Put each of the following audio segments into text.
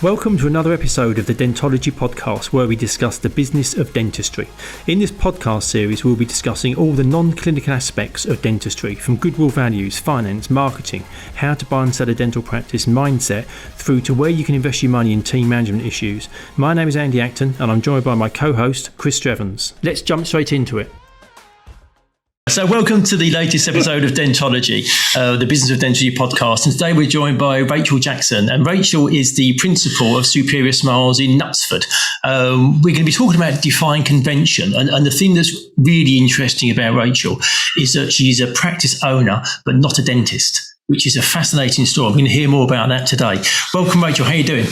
Welcome to another episode of the Dentology Podcast, where we discuss the business of dentistry. In this podcast series, we'll be discussing all the non-clinical aspects of dentistry, from goodwill values, finance, marketing, how to buy and sell a dental practice, mindset, through to where you can invest your money in team management issues. My name is Andy Acton, and I'm joined by my co-host, Chris Strevens. Let's jump straight into it. So welcome to the latest episode of Dentology, the Business of Dentistry podcast. And today we're joined by Rachel Jackson. And Rachel is the principal of Superior Smiles in Knutsford. We're going to be talking about defying convention. And the thing that's really interesting about Rachel is that she's a practice owner, but not a dentist, which is a fascinating story. I'm going to hear more about that today. Welcome, Rachel. How are you doing?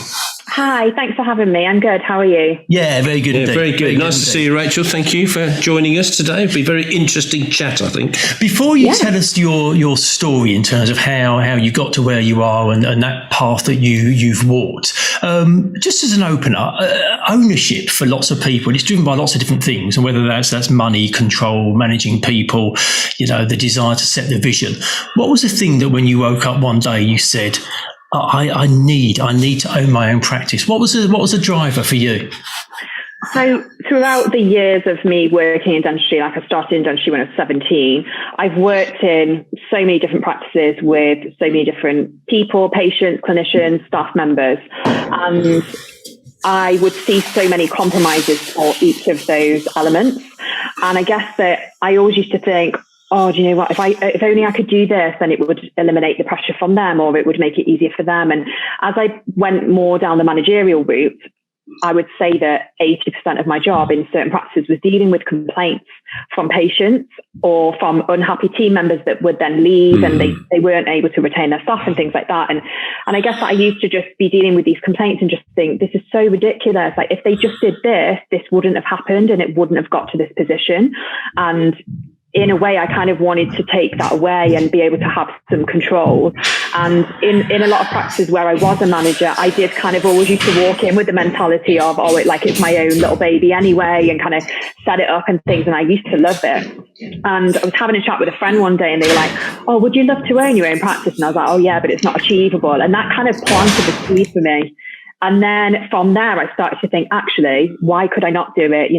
Hi, thanks for having me. I'm good. How are you? Yeah, very good. Yeah, very good. Nice to see you, Rachel. Thank you for joining us today. It'll be a very interesting chat, I think. Before you tell us your story in terms of how you got to where you are and that path that you've walked, just as an opener, ownership for lots of people, it's driven by lots of different things, and whether that's money, control, managing people, the desire to set the vision. What was the thing that when you woke up one day you said, I need to own my own practice? What was the driver for you? So throughout the years of me working in dentistry, like I started in dentistry when I was 17, I've worked in so many different practices with so many different people, patients, clinicians, staff members. And I would see so many compromises for each of those elements. And I guess that I always used to think, oh, do you know what? If only I could do this, then it would eliminate the pressure from them, or it would make it easier for them. And as I went more down the managerial route, I would say that 80% of my job in certain practices was dealing with complaints from patients or from unhappy team members that would then leave and they weren't able to retain their staff and things like that. And I guess that I used to just be dealing with these complaints and just think, this is so ridiculous. Like, if they just did this wouldn't have happened and it wouldn't have got to this position. And in a way, I kind of wanted to take that away and be able to have some control. And in a lot of practices where I was a manager, I did kind of always used to walk in with the mentality of, it's my own little baby anyway, and kind of set it up and things. And I used to love it. And I was having a chat with a friend one day and they were like, oh, would you love to own your own practice? And I was like, oh yeah, but it's not achievable. And that kind of planted the seed for me. And then from there, I started to think, actually, why could I not do it?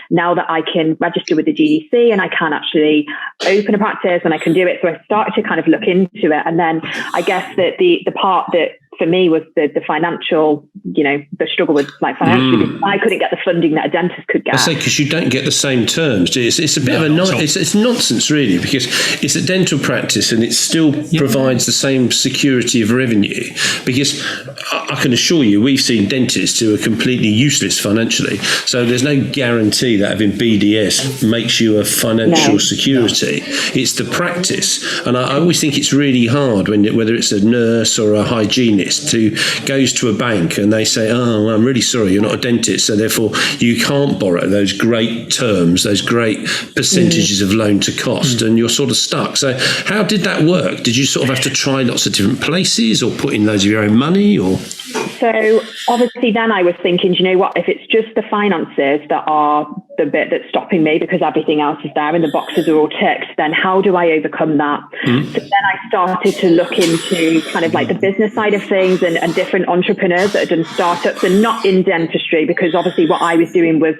Now that I can register with the GDC and I can actually open a practice and I can do it. So I started to kind of look into it. And then I guess that the part that for me was the financial, the struggle with financially, because I couldn't get the funding that a dentist could get. I say, because you don't get the same terms. It's a bit of it's nonsense, really, because it's a dental practice and it still provides the same security of revenue. Because I can assure you, we've seen dentists who are completely useless financially. So there's no guarantee that having BDS makes you a financial security. It's the practice. And I always think it's really hard whether it's a nurse or a hygienist who goes to a bank and they say, oh, I'm really sorry, you're not a dentist, so therefore you can't borrow those great terms, those great percentages of loan to cost, and you're sort of stuck. So how did that work? Did you sort of have to try lots of different places or put in loads of your own money? Or So obviously then I was thinking, you know what, if it's just the finances that are the bit that's stopping me because everything else is there and the boxes are all ticked, then how do I overcome that? So then I started to look into kind of like the business side of things and different entrepreneurs that had done startups, and not in dentistry, because obviously what I was doing was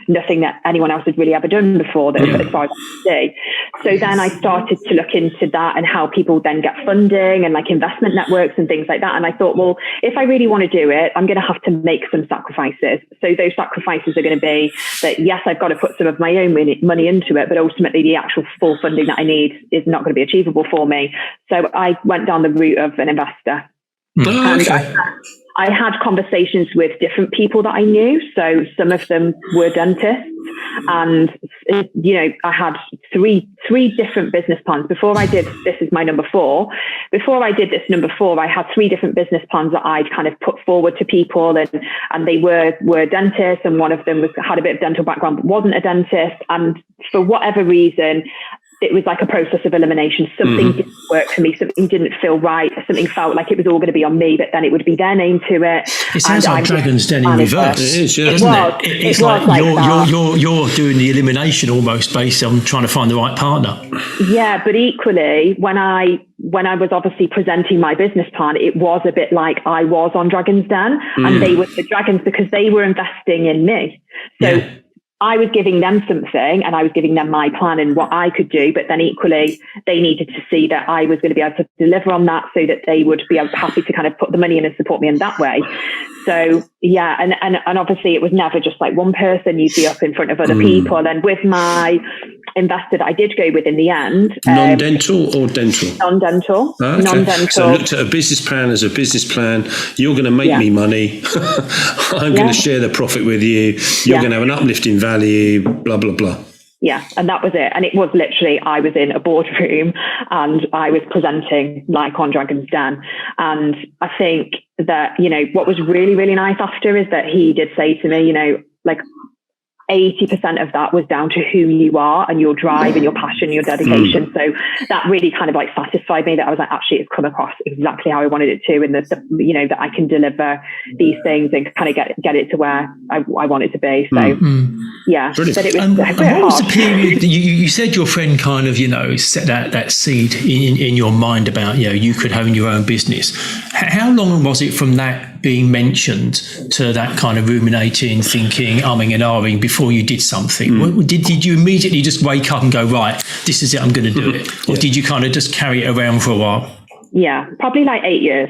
nothing that anyone else had really ever done before, that as far as I could see. So then I started to look into that and how people then get funding and like investment networks and things like that. And I thought, well, if I really want to do it, I'm going to have to make some sacrifices. So those sacrifices are going to be that, yes, I've got to put some of my own money into it, but ultimately the actual full funding that I need is not going to be achievable for me. So I went down the route of an investor. okay. I had conversations with different people that I knew. So some of them were dentists, and I had three different business plans before I did. This is my number 4. Before I did this number 4, I had 3 different business plans that I'd kind of put forward to people, and they were dentists, and one of them had a bit of dental background but wasn't a dentist, and for whatever reason, it was like a process of elimination. Something didn't work for me. Something didn't feel right. Something felt like it was all going to be on me, but then it would be their name to it. It sounds like Dragon's Den in reverse. It is, yeah. Doesn't it? It's like you're doing the elimination almost based on trying to find the right partner. Yeah, but equally, when I was obviously presenting my business plan, it was a bit like I was on Dragon's Den, and they were the dragons because they were investing in me. So I was giving them something and I was giving them my plan and what I could do, but then equally they needed to see that I was going to be able to deliver on that so that they would be happy to kind of put the money in and support me in that way. So yeah, and obviously it was never just like one person. You'd be up in front of other people. And with my investor that I did go with in the end, non-dental or dental? Non-dental. Okay. Non-dental. So I looked at a business plan as a business plan. You're going to make me money. I'm going to share the profit with you. You're going to have an uplift in value, blah, blah, blah. Yeah, and that was it. And it was literally, I was in a boardroom and I was presenting like on Dragon's Den. And I think that, you know, what was really, really nice after is that he did say to me, you know, like 80% of that was down to who you are and your drive and your passion, your dedication. So that really kind of like satisfied me that I was like, actually, it's come across exactly how I wanted it to. And that, you know, that I can deliver these things and kind of get it to where I want it to be. So yeah, brilliant. But it was and what was the hard. period? You said your friend kind of, you know, set that seed in your mind about, you know, you could own your own business. How long was it from that being mentioned to that kind of ruminating, thinking, umming and ahhing before you did something? Did you immediately just wake up and go, right, this is it, I'm going to do it? Or did you kind of just carry it around for a while? Yeah, probably like 8 years.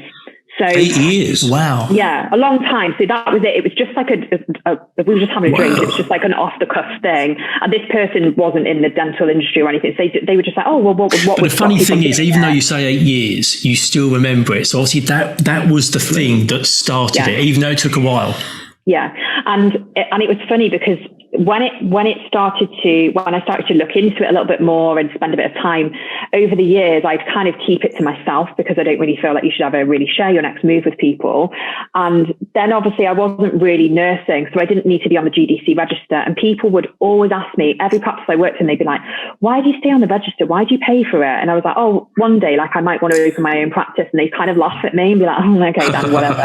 So 8 years? Wow. Yeah, a long time. So that was it. It was just like we were just having a drink. It was just like an off the cuff thing. And this person wasn't in the dental industry or anything. So they were just like, oh, well, what But the funny thing is, even though you say 8 years, you still remember it. So obviously that was the thing that started it, even though it took a while. Yeah. And it was funny because when I started to look into it a little bit more and spend a bit of time over the years, I'd kind of keep it to myself because I don't really feel like you should ever really share your next move with people. And then obviously I wasn't really nursing, so I didn't need to be on the GDC register. And people would always ask me, every practice I worked in, they'd be like, why do you stay on the register? Why do you pay for it? And I was like, oh, one day, like I might want to open my own practice. And they kind of laugh at me and be like, oh, okay, then whatever.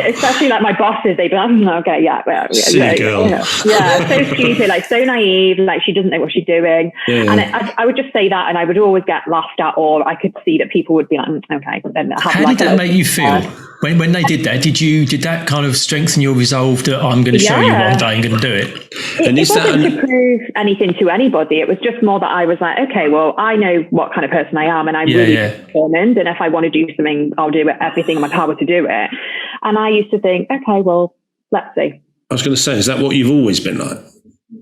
Especially like my bosses, they'd be like, okay, yeah. Silly girl. Yeah, so stupid, like so naive, like she doesn't know what she's doing. Yeah. And I would just say that and I would always get laughed at, or I could see that people would be like, okay. How did that make you feel? When they did that, did that kind of strengthen your resolve that I'm going to show you one day, I'm going to do it? And it wasn't to prove anything to anybody. It was just more that I was like, okay, well, I know what kind of person I am and I'm really determined. And if I want to do something, I'll do everything in my power to do it. And I used to think, okay, well, let's see. I was going to say, is that what you've always been like?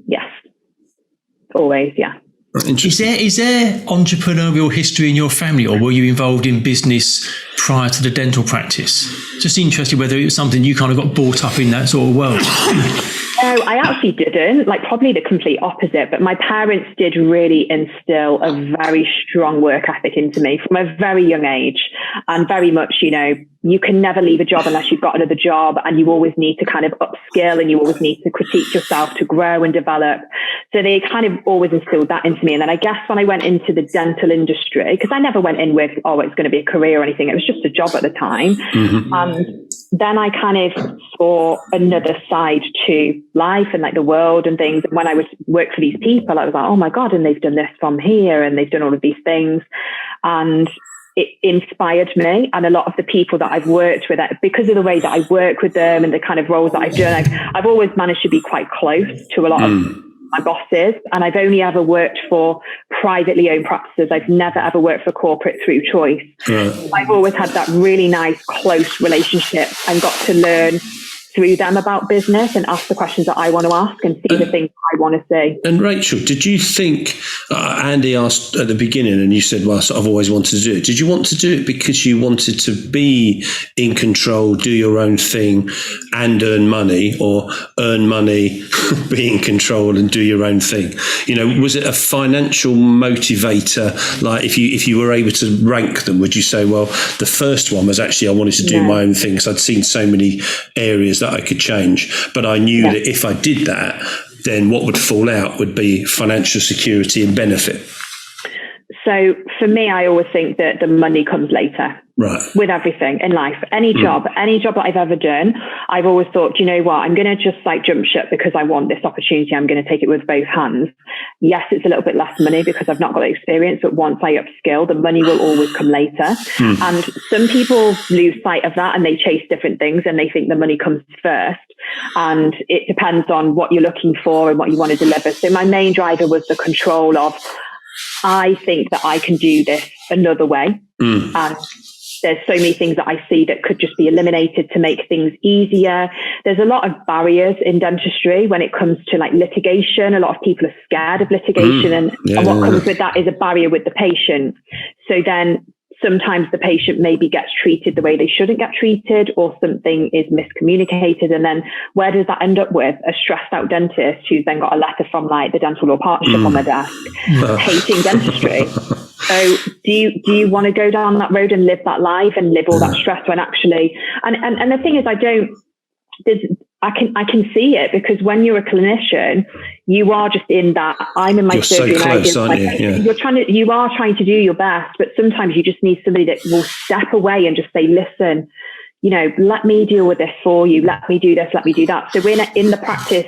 Yes. Always, yeah. Is there entrepreneurial history in your family, or were you involved in business prior to the dental practice? Just interested whether it was something you kind of got brought up in that sort of world. No, I actually didn't. Like probably the complete opposite. But my parents did really instill a very strong work ethic into me from a very young age, and very much, you know, you can never leave a job unless you've got another job, and you always need to kind of upskill and you always need to critique yourself to grow and develop. So they kind of always instilled that into me. And then I guess when I went into the dental industry, because I never went in with, oh, it's going to be a career or anything. It was just a job at the time. And then I kind of saw another side to life and like the world and things. And when I would work for these people, I was like, oh my God, and they've done this from here and they've done all of these things. And it inspired me, and a lot of the people that I've worked with, because of the way that I work with them and the kind of roles that I've done, I've always managed to be quite close to a lot of my bosses, and I've only ever worked for privately owned practices. I've never ever worked for corporate through choice. I've always had that really nice, close relationship and got to learn through them about business and ask the questions that I want to ask and see the things I want to see. And Rachel, did you think, Andy asked at the beginning and you said, well, I've always wanted to do it. Did you want to do it because you wanted to be in control, do your own thing and earn money, or earn money, be in control and do your own thing? You know, was it a financial motivator? Like if you were able to rank them, would you say, well, the first one was actually I wanted to do my own thing because I'd seen so many areas that I could change, but I knew that if I did that, then what would fall out would be financial security and benefit. So for me, I always think that the money comes later. Right. With everything in life, any job that I've ever done, I've always thought, you know what, I'm going to just like jump ship because I want this opportunity. I'm going to take it with both hands. Yes, it's a little bit less money because I've not got the experience, but once I upskill, the money will always come later. And some people lose sight of that and they chase different things and they think the money comes first. And it depends on what you're looking for and what you want to deliver. So my main driver was the control of, I think that I can do this another way. And there's so many things that I see that could just be eliminated to make things easier. There's a lot of barriers in dentistry when it comes to like litigation. A lot of people are scared of litigation and what comes with that is a barrier with the patient. So then sometimes the patient maybe gets treated the way they shouldn't get treated, or something is miscommunicated. And then where does that end up with? A stressed out dentist who's then got a letter from like the Dental Law Partnership on their desk hating dentistry. So do you want to go down that road and live that life and live all that stress when actually, and the thing is, I can see it, because when you're a clinician, you are just in that, I'm in my surgery. So close, aren't you? Yeah. You are trying to do your best, but sometimes you just need somebody that will step away and just say, listen, you know, let me deal with this for you. Let me do this, let me do that. So we're in the practice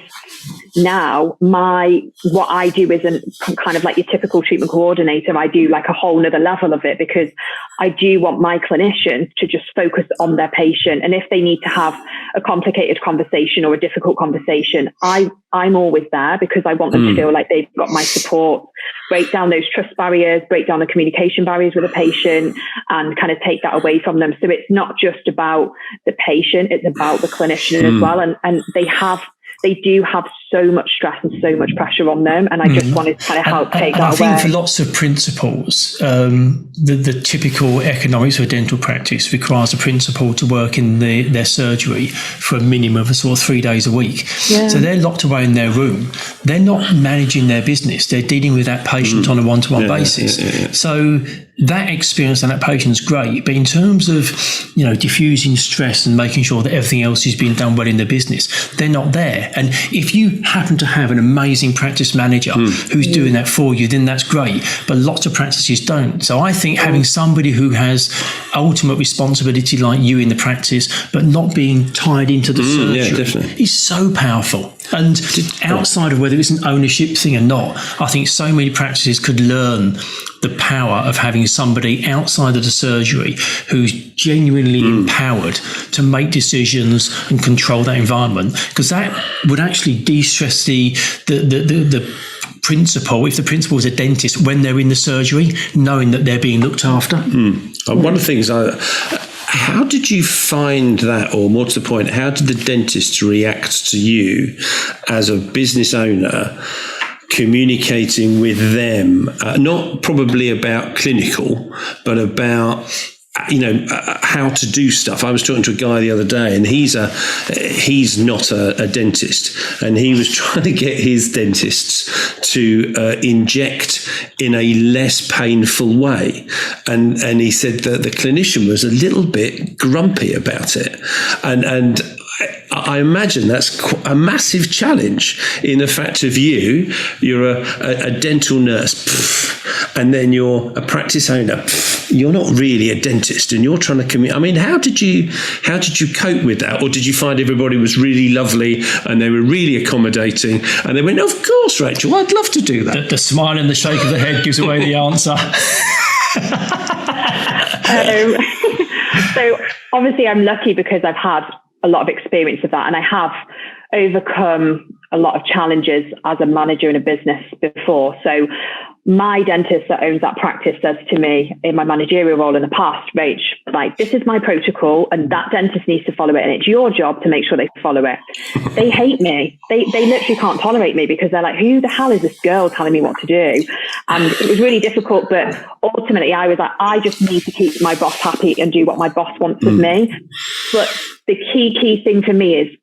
now, what I do isn't kind of like your typical treatment coordinator. I do like a whole nother level of it, because I do want my clinicians to just focus on their patient. And if they need to have a complicated conversation or a difficult conversation, I'm always there, because I want them to feel like they've got my support, break down those trust barriers, break down the communication barriers with a patient, and kind of take that away from them. So it's not just about the patient, it's about the clinician as well. And they do have so much stress and so much pressure on them. And I just wanted to kind of help take that away. I think for lots of principals, the typical economics of a dental practice requires a principal to work in their surgery for a minimum of sort of 3 days a week. Yeah. So they're locked away in their room. They're not managing their business. They're dealing with that patient on a one-to-one basis. Yeah. So that experience and that patient's great, but in terms of, you know, diffusing stress and making sure that everything else is being done well in the business, they're not there. And if you happen to have an amazing practice manager who's doing that for you, then that's great. But lots of practices don't. So I think having somebody who has ultimate responsibility like you in the practice, but not being tied into the surgery is so powerful. And outside of whether it's an ownership thing or not, I think so many practices could learn the power of having somebody outside of the surgery who's genuinely empowered to make decisions and control that environment, because that would actually de-stress the principal, if the principal is a dentist, when they're in the surgery, knowing that they're being looked after. One of the things how did you find that, or more to the point, how did the dentists react to you as a business owner communicating with them, not probably about clinical, but about, you know, how to do stuff? I was talking to a guy the other day, and he's not a dentist, and he was trying to get his dentists to inject in a less painful way, and he said that the clinician was a little bit grumpy about it, and I imagine that's a massive challenge in the fact of you're a dental nurse, and then you're a practice owner. You're not really a dentist, and you're trying to communicate. I mean, how did you cope with that? Or did you find everybody was really lovely and they were really accommodating, and they went, "Of course, Rachel, I'd love to do that." The smile and the shake of the head gives away the answer. So obviously I'm lucky because I've had a lot of experience of that, and I have overcome a lot of challenges as a manager in a business before. So my dentist that owns that practice says to me in my managerial role in the past, Rach, like, this is my protocol and that dentist needs to follow it, and it's your job to make sure they follow it. They hate me. They literally can't tolerate me, because they're like, who the hell is this girl telling me what to do? And it was really difficult, but ultimately I was like, I just need to keep my boss happy and do what my boss wants of me. But the key thing for me is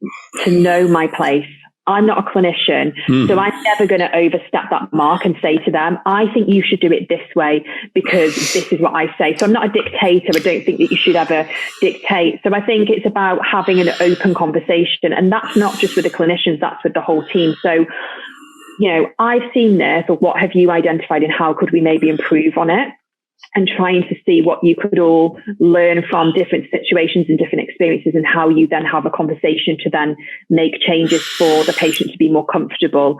to know my place. I'm not a clinician, so I'm never going to overstep that mark and say to them, I think you should do it this way because this is what I say. So I'm not a dictator. I don't think that you should ever dictate. So I think it's about having an open conversation. And that's not just with the clinicians, that's with the whole team. So, I've seen this, or what have you identified, and how could we maybe improve on it? And trying to see what you could all learn from different situations and different experiences, and how you then have a conversation to then make changes for the patient to be more comfortable.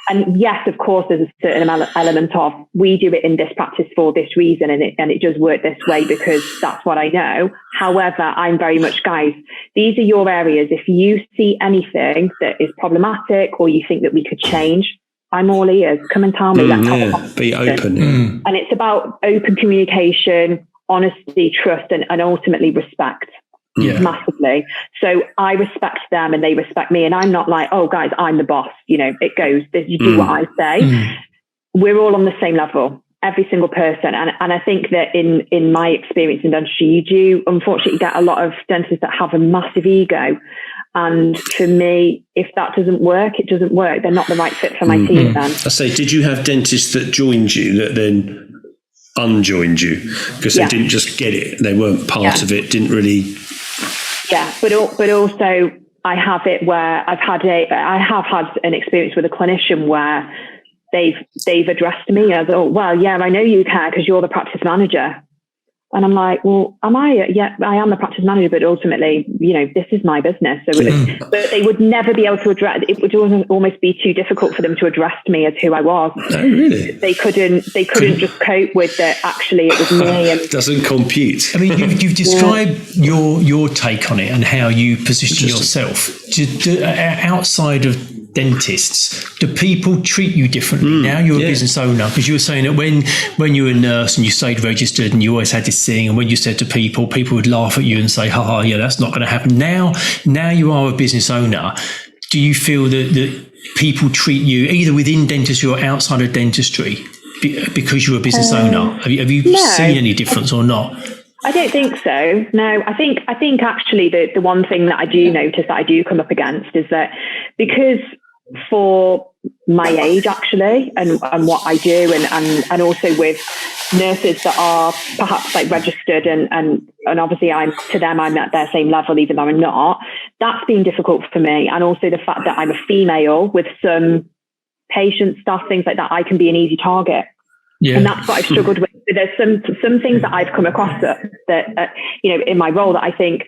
And yes, of course, there's a certain element of, we do it in this practice for this reason, and it does work this way because that's what I know. However, I'm very much, guys, these are your areas. If you see anything that is problematic or you think that we could change, I'm all ears. Come and tell me. Be open. And it's about open communication, honesty, trust, and ultimately respect. Massively. So I respect them and they respect me. And I'm not like, oh, guys, I'm the boss. It goes, you do what I say. We're all on the same level, every single person. And I think that in my experience in dentistry, you do unfortunately get a lot of dentists that have a massive ego. And for me, if that doesn't work, it doesn't work. They're not the right fit for my team then. I say, did you have dentists that joined you that then unjoined you because they didn't just get it? They weren't part of it, didn't really... Yeah, but also I have it where I have had an experience with a clinician where they've addressed me as, oh, well, yeah, I know you care because you're the practice manager. And I'm like, well, am I? Yeah, I am the practice manager, but ultimately, this is my business. So, but they would never be able to address. It would almost be too difficult for them to address me as who I was. Oh, really? They couldn't just cope with that. Actually, it was me. And doesn't compute. I mean, you've described your take on it and how you position yourself. Outside of dentists, do people treat you differently now you're a business owner? Because you were saying that when you were a nurse and you stayed registered and you always had this thing, and when you said to people would laugh at you and say, that's not going to happen. Now you are a business owner. Do you feel that people treat you either within dentistry or outside of dentistry because you're a business owner? Have you seen any difference or not? I don't think so. No, I think actually the one thing that I do notice that I do come up against is that because for my age actually and what I do and also with nurses that are perhaps like registered and obviously I'm at their same level even though I'm not, that's been difficult for me. And also the fact that I'm a female with some patient stuff, things like that, I can be an easy target. Yeah. And that's what I've struggled with. There's some things that I've come across that in my role that I think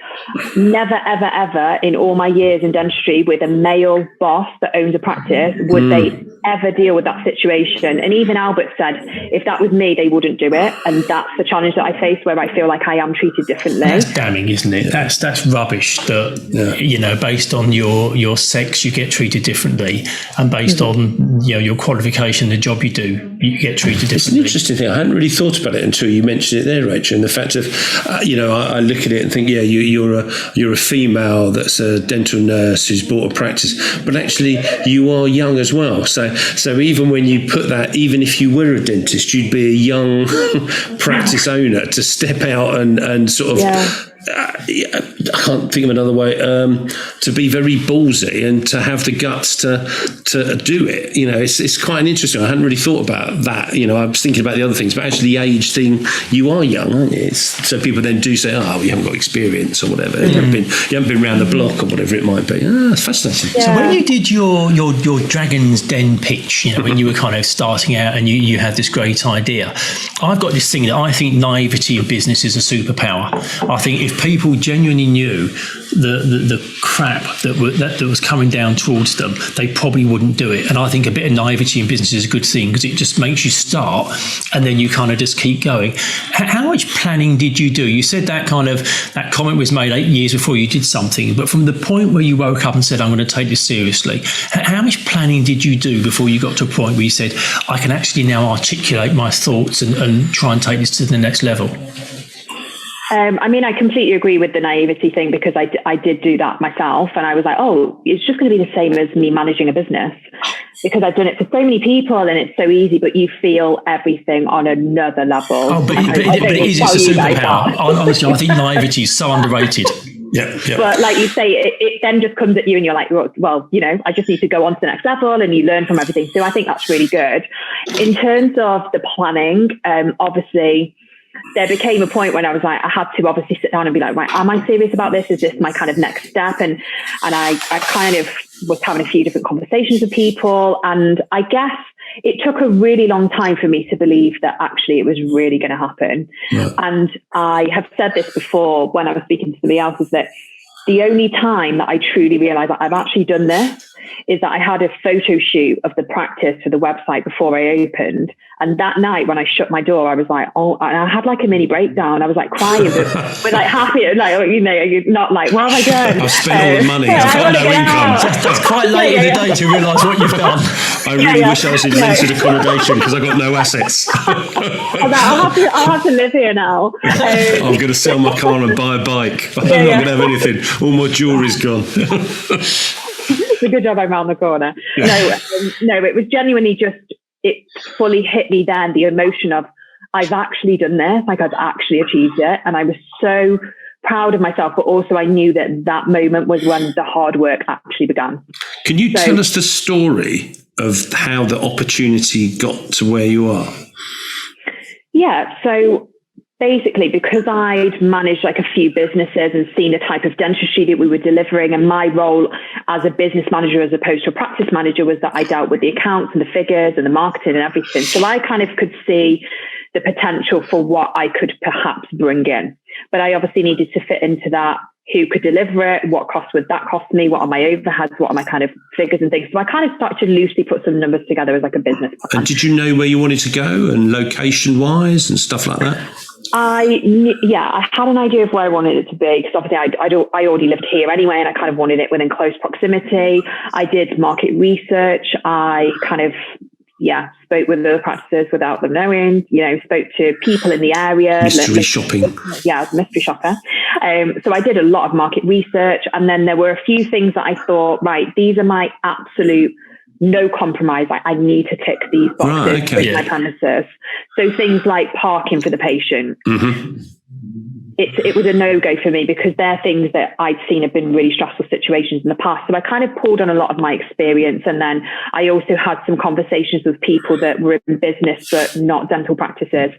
never, ever, ever in all my years in dentistry with a male boss that owns a practice would they ever deal with that situation. And even Albert said, if that was me, they wouldn't do it. And that's the challenge that I face where I feel like I am treated differently. That's damning, isn't it? That's rubbish that, based on your sex, you get treated differently. And based on, your qualification, the job you do, you get treated differently. It's an interesting thing. I hadn't really thought about it until you mentioned it there, Rachel, and the fact of, I look at it and think, you're a female that's a dental nurse who's bought a practice, but actually you are young as well. So even when you put that, even if you were a dentist, you'd be a young practice owner to step out and sort of... I can't think of another way to be very ballsy and to have the guts to do it. It's quite an interesting. I hadn't really thought about that. I was thinking about the other things, but actually the age thing. You are young, aren't you? So people then do say, "Oh, you haven't got experience or whatever. You haven't been around the block or whatever it might be." It's fascinating. Yeah. So when you did your Dragon's Den pitch, when you were kind of starting out and you had this great idea, I've got this thing that I think naivety of business is a superpower. I think if people genuinely knew the crap that was coming down towards them, they probably wouldn't do it. And I think a bit of naivety in business is a good thing because it just makes you start and then you kind of just keep going. How much planning did you do? You said that comment was made 8 years before you did something, but from the point where you woke up and said, I'm going to take this seriously, how much planning did you do before you got to a point where you said, I can actually now articulate my thoughts and try and take this to the next level? I completely agree with the naivety thing because I did do that myself. And I was like, oh, it's just going to be the same as me managing a business because I've done it for so many people and it's so easy, but you feel everything on another level. Oh, but it is. It's a superpower. Honestly, I think naivety is so underrated. Yeah. But like you say, it then just comes at you and you're like, well, I just need to go on to the next level, and you learn from everything. So I think that's really good. In terms of the planning, obviously, there became a point when I was like, I had to obviously sit down and be like, right, am I serious about this? Is this my kind of next step? And I kind of was having a few different conversations with people. And I guess it took a really long time for me to believe that actually it was really going to happen. Yeah. And I have said this before when I was speaking to somebody else, is that the only time that I truly realized that I've actually done this is that I had a photo shoot of the practice for the website before I opened. And that night when I shut my door, I was like, oh, and I had like a mini breakdown. I was like crying, but like happy, like, you're not like, what have I done? I've spent all the money. I've got no income. That's quite late in the day to realise what you've done. I really wish I was in rented accommodation because I've got no assets. I'll have to live here now. I'm going to sell my car and buy a bike. I'm not going to have anything. All my jewellery's gone. It's a good job I'm around the corner. Yeah. No, it was genuinely just, it fully hit me then, the emotion of, I've actually done this, like I've actually achieved it. And I was so proud of myself, but also I knew that moment was when the hard work actually began. Can you tell us the story of how the opportunity got to where you are? Yeah, so basically, because I'd managed like a few businesses and seen the type of dentistry that we were delivering, and my role as a business manager as opposed to a practice manager was that I dealt with the accounts and the figures and the marketing and everything. So I kind of could see the potential for what I could perhaps bring in. But I obviously needed to fit into that. Who could deliver it? What cost would that cost me? What are my overheads? What are my kind of figures and things? So I kind of started to loosely put some numbers together as like a business plan. And did you know where you wanted to go and location wise and stuff like that? I had an idea of where I wanted it to be, because obviously I already lived here anyway, and I kind of wanted it within close proximity. I did market research. I kind of, spoke with other practices without them knowing, spoke to people in the area. Mystery shopping. Yeah, I was a mystery shopper. So I did a lot of market research, and then there were a few things that I thought, right, these are my absolute no compromise. I need to tick these boxes with my premises. So things like parking for the patient. Mm-hmm. It was a no-go for me, because they're things that I'd seen have been really stressful situations in the past. So I kind of pulled on a lot of my experience. And then I also had some conversations with people that were in business, but not dental practices.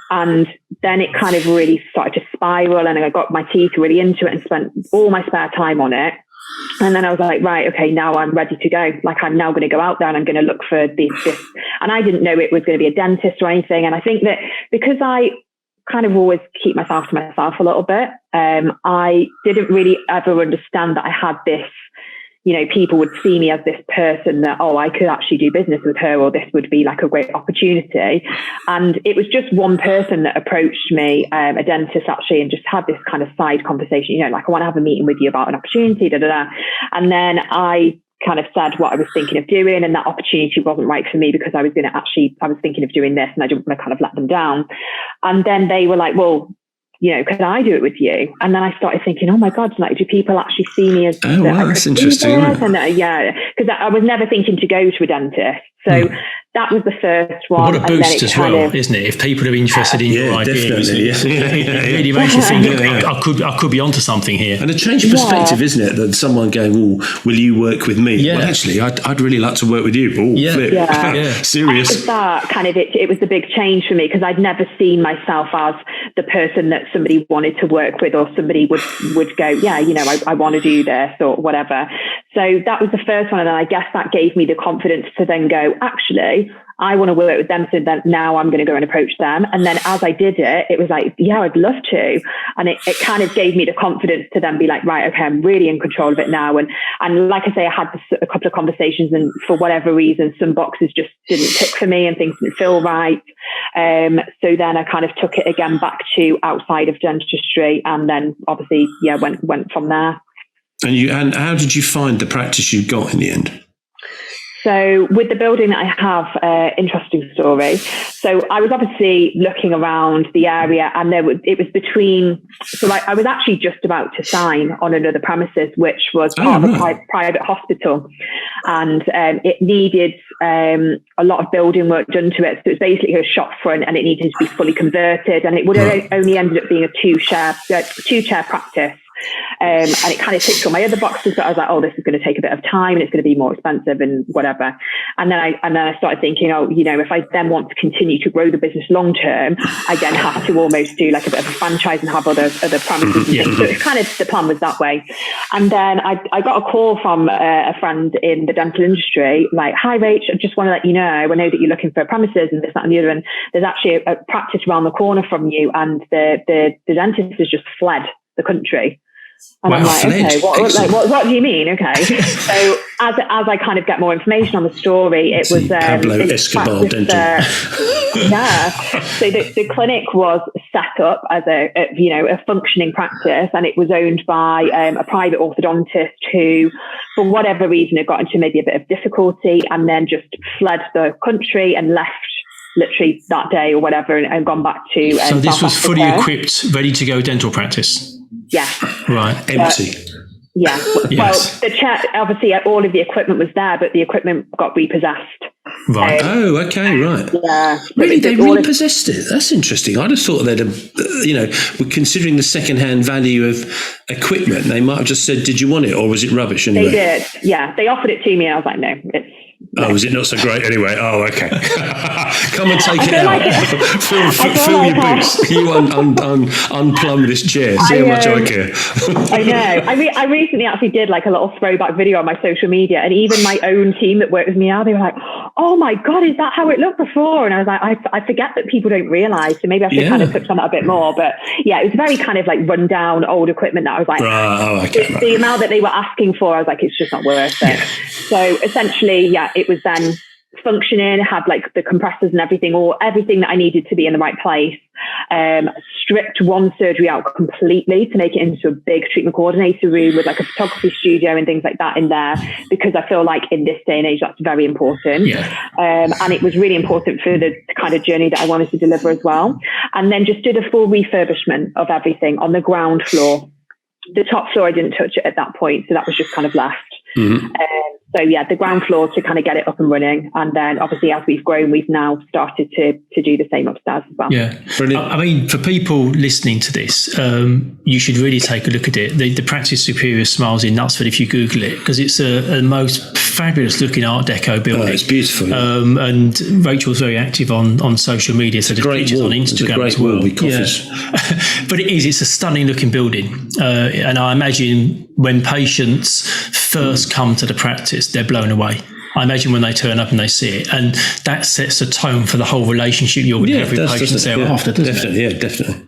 And then it kind of really started to spiral, and I got my teeth really into it and spent all my spare time on it. And then I was like, right, okay, now I'm ready to go. Like, I'm now going to go out there and I'm going to look for this. And I didn't know it was going to be a dentist or anything. And I think that because I kind of always keep myself to myself a little bit, I didn't really ever understand that I had this, people would see me as this person that, I could actually do business with her, or this would be like a great opportunity. And it was just one person that approached me, a dentist actually, and just had this kind of side conversation, like, I want to have a meeting with you about an opportunity, And then I kind of said what I was thinking of doing, and that opportunity wasn't right for me, because I was thinking of doing this, and I didn't want to kind of let them down. And then they were like, well, could I do it with you? And then I started thinking, oh my God, like, do people actually see me as... Oh, wow, that's interesting. And because I was never thinking to go to a dentist. So that was the first one. What a boost as well, isn't it? If people are interested in your ideas, it really makes you think, I could be onto something here. And a change of perspective, isn't it? That someone going, will you work with me? Yeah. Well, actually, I'd really like to work with you. Serious. That kind of, it was the big change for me, because I'd never seen myself as the person that somebody wanted to work with, or somebody would go, I want to do this or whatever. So that was the first one. And then I guess that gave me the confidence to then go, actually, I want to work with them. So then now I'm going to go and approach them. And then as I did it, it was like, I'd love to. And it kind of gave me the confidence to then be like, right, okay, I'm really in control of it now. And like I say, I had a couple of conversations, and for whatever reason, some boxes just didn't tick for me and things didn't feel right. So then I kind of took it again back to outside of dentistry, and then obviously, went from there. And how did you find the practice you got in the end? So with the building that I have, interesting story. So I was obviously looking around the area, and it was between, so I was actually just about to sign on another premises, which was part of a private hospital. And it needed a lot of building work done to it. So it was basically a shop front, and it needed to be fully converted. And it would have only ended up being a two-chair practice. And it kind of ticked all my other boxes, but I was like, oh, this is going to take a bit of time and it's going to be more expensive and whatever. And then I started thinking, oh, you know, if I then want to continue to grow the business long term, I then have to almost do like a bit of a franchise and have other premises and things. So it's kind of, the plan was that way. And then I got a call from a friend in the dental industry, like, hi, Rach, I just want to let you know, I know that you're looking for premises and this, that, and the other, and there's actually a practice around the corner from you, and the dentist has just fled the country. And I'm like, okay, what do you mean? Okay. So as I kind of get more information on the story, it was Pablo Escobar dental. Yeah. So the clinic was set up as a functioning practice, and it was owned by a private orthodontist who, for whatever reason, had got into maybe a bit of difficulty and then just fled the country and left literally that day or whatever, and gone back to so this South was Africa. fully equipped, ready to go dental practice. Yeah. Right. Empty. Yeah. Yes. Well, the chair, obviously all of the equipment was there, but the equipment got repossessed. Right. Okay. Right. Yeah. Really, they repossessed it. That's interesting. I'd have thought they'd have, considering the second-hand value of equipment, they might have just said, "Did you want it, or was it rubbish?" Anyway. They did. Yeah. They offered it to me, and I was like, "No, it's." Oh, was it not so great anyway? Oh, okay. Come and take it out. Like fill your boots. You unplumb this chair. See how much I care. I know. I recently actually did like a little throwback video on my social media, and even my own team that worked with me now, they were like, "Oh my God, is that how it looked before?" And I was like, I forget that people don't realise, so maybe I should kind of touch on that a bit more. But yeah, it was very kind of like run down old equipment that I was like, the amount that they were asking for, I was like, it's just not worth it. Yeah. So essentially, it was then functioning, had like the compressors and everything that I needed to be in the right place. Stripped one surgery out completely to make it into a big treatment coordinator room with like a photography studio and things like that in there, because I feel like in this day and age that's very important. And it was really important for the kind of journey that I wanted to deliver as well. And then just did a full refurbishment of everything on the ground floor. The top floor I didn't touch it at that point, so that was just kind of left. So the ground floor to kind of get it up and running, and then obviously as we've grown, we've now started to do the same upstairs as well. Yeah, brilliant. I mean, for people listening to this, you should really take a look at it. The Practice Superior Smiles in Knutsford, if you Google it, because it's a most fabulous looking Art Deco building. Oh, it's beautiful. And Rachel's very active on social media, so there's pictures on Instagram as well. But it's a stunning looking building, and I imagine when patients first come to the practice, they're blown away. I imagine when they turn up and they see it, and that sets a tone for the whole relationship you're going to have with patients thereafter, doesn't it? Definitely.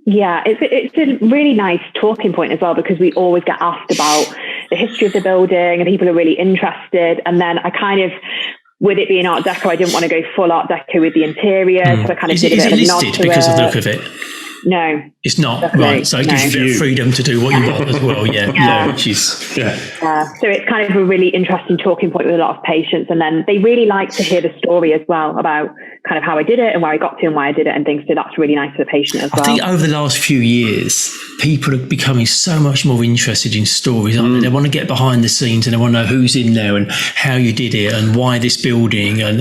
Yeah, it's a really nice talking point as well, because we always get asked about the history of the building and people are really interested. And then I kind of, with it being Art Deco, I didn't want to go full Art Deco with the interior. So I kind of did a bit of a nod to it. Is it listed because of the look of it? No, it's not. Right, so it gives you freedom to do what you want as well. So it's kind of a really interesting talking point with a lot of patients, and then they really like to hear the story as well about kind of how I did it and where I got to and why I did it and things. So that's really nice for the patient as well. I think over the last few years, people are becoming so much more interested in stories, aren't they? They want to get behind the scenes and they want to know who's in there and how you did it and why this building, and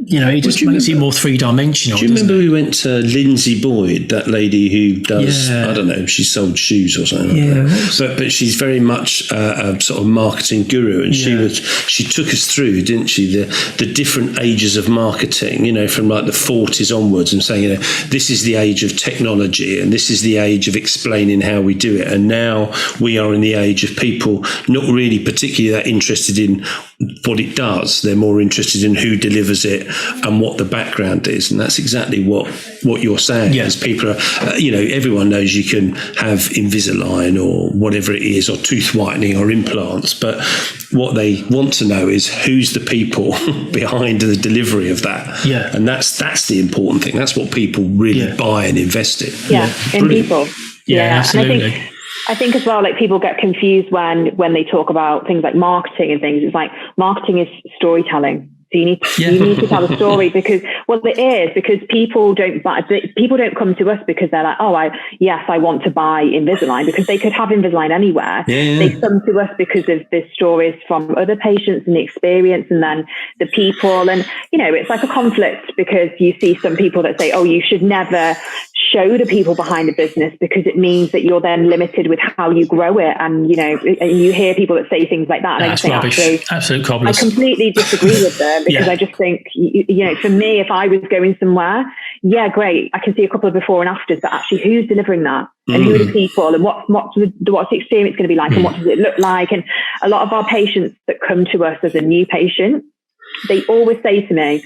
it just makes it more three-dimensional. Do you remember we went to Lindsay Boyd, that lady who does, I don't know, she sold shoes or something like that. But she's very much a sort of marketing guru, and she took us through, didn't she, the different ages of marketing, from like the 40s onwards, and saying, this is the age of technology and this is the age of explaining how we do it. And now we are in the age of people not really particularly that interested in what it does. They're more interested in who delivers it and what the background is. And that's exactly what you're saying. Is people are, everyone knows you can have Invisalign or whatever it is, or tooth whitening or implants, but what they want to know is who's the people behind the delivery of that. And that's the important thing. That's what people really buy and invest in. In people. Absolutely. And I think as well, like, people get confused when they talk about things like marketing and things. It's like, marketing is storytelling. So you need to tell a story, because it is, because people don't come to us because they're like, I want to buy Invisalign, because they could have Invisalign anywhere. They come to us because of the stories from other patients and the experience, and then the people. And it's like a conflict, because you see some people that say, you should never show the people behind the business, because it means that you're then limited with how you grow it. And, you hear people that say things like that. And That's rubbish. Absolute cobblers. I completely disagree with them, because I just think, for me, if I was going somewhere, yeah, great, I can see a couple of before and afters, but actually who's delivering that? And who are the people, and what's the experience going to be like, and what does it look like? And a lot of our patients that come to us as a new patient, they always say to me,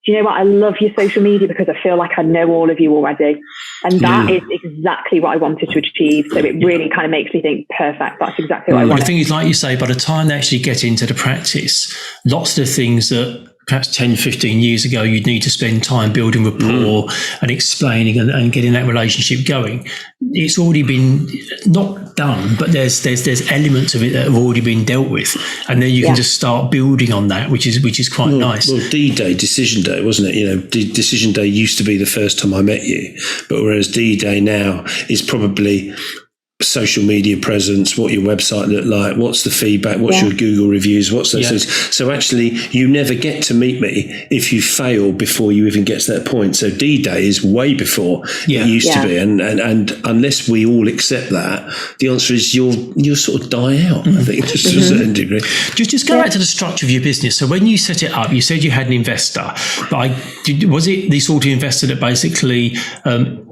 do you know what? I love your social media because I feel like I know all of you already. And that is exactly what I wanted to achieve. So it really kind of makes me think, perfect, that's exactly what I want. The thing is, like you say, by the time they actually get into the practice, lots of the things that perhaps 10, 15 years ago, you'd need to spend time building rapport and explaining and getting that relationship going. It's already been not done, but there's elements of it that have already been dealt with. And then you can just start building on that, which is quite nice. Well, D-Day, decision day, wasn't it? Decision day used to be the first time I met you, but whereas D-Day now is probably social media presence, what your website look like, what's the feedback, what's your Google reviews, what's those things. So actually you never get to meet me if you fail before you even get to that point. So D-Day is way before it used to be, and unless we all accept that, the answer is you'll sort of die out, I think, just to a certain degree. Just go back to the structure of your business. So when you set it up, you said you had an investor, but was it the sort of investor that basically